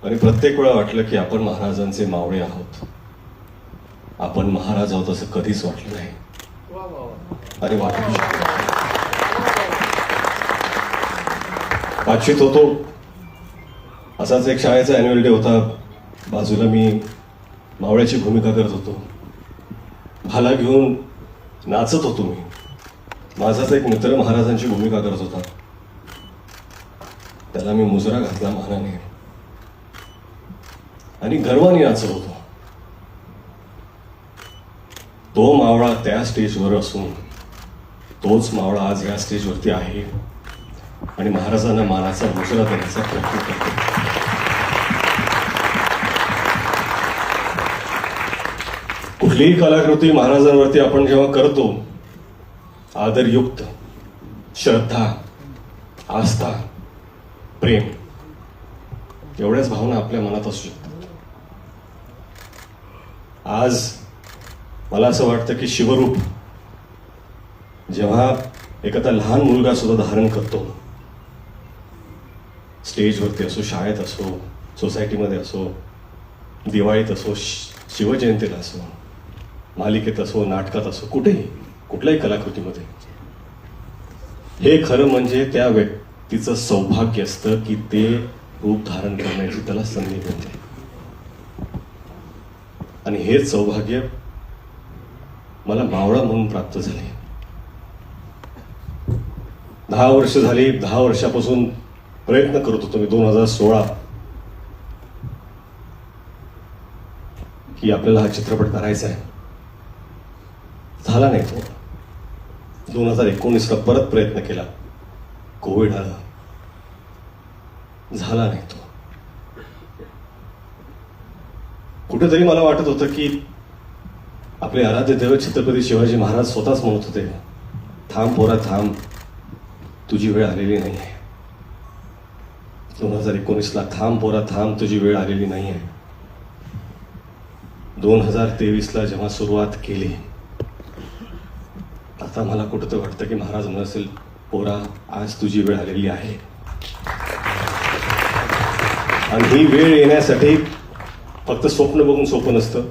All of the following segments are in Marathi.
आणि प्रत्येक वेळा वाटलं की आपण महाराजांचे मावळे आहोत. आपण महाराज आहोत असं कधीच वाटलं नाही आणि वाटू शकत नाही. पाचवीत होतो, असाच एक शाळेचा अॅन्युअल डे होता. बाजूला मी मावळ्याची भूमिका करत होतो. भाला घेऊन नाचत होतो मी. माझाच एक मित्र महाराजांची भूमिका करत होता. त्याला मी मुजरा घातला मानाने आणि गर्वाने नाचत होतो. तो मावळा त्या स्टेजवर असून तोच मावळा आज या स्टेजवरती आहे आणि महाराजांना मानाचा मुजरा देण्याचा प्रयत्न करतो. कुठलीही कलाकृती महाराजांवरती आपण जेव्हा करतो, आदरयुक्त, श्रद्धा, आस्था, प्रेम एवढ्याच भावना आपल्या मनात असू शकतात. आज मला असं वाटतं की शिवरूप जेव्हा एखादा लहान मुलगा सुद्धा धारण करतो, स्टेजवरती असो, शाळेत असो, सोसायटीमध्ये असो, दिवाळीत असो, शिवजयंतीला असो, मालिकेत असो, नाटकात असो, कुठेही कुठल्याही कलाकृतीमध्ये, हे खरं म्हणजे त्या व्यक्तीचं सौभाग्य असतं की ते रूप धारण करण्याची त्याला संधी मिळते. आणि हेच सौभाग्य मला मावळा म्हणून प्राप्त झाले. 10 वर्ष झाली. 10 वर्षापासून प्रयत्न करत होतो मी 2016 की आपल्याला हा चित्रपट करायचा आहे. झाला नाही तो. 2019ला परत प्रयत्न केला. कोविड आला, झाला नाही तो. कुठेतरी मला वाटत होतं की आपले आराध्य दैवत छत्रपती शिवाजी महाराज स्वतःच म्हणत होते, थांब पोरा थांब, तुझी वेळ आलेली नाही आहे. 2019ला थांब पोरा थांब, तुझी वेळ आलेली नाही आहे. 2023ला जेव्हा सुरुवात केली, आता मला कुठं वाटतं की महाराज म्हणत असेल, पोरा आज तुझी वेळ आलेली आहे. आणि ही वेळ येण्यासाठी फक्त स्वप्न बघून सोपं नसतं.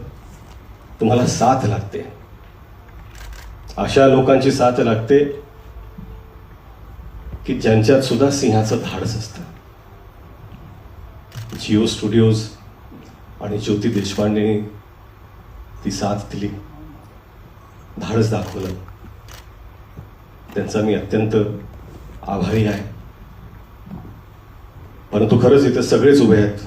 तुम्हाला साथ लागते. अशा लोकांची साथ लागते की ज्यांच्यात सुद्धा सिंहाचं धाडस असतं. जिओ स्टुडिओज आणि ज्योती देशपांडेंनी ती साथ दिली, धाडस दाखवलं. त्यांचा मी अत्यंत आभारी आहे. परंतु खरंच इथे सगळेच उभे आहेत.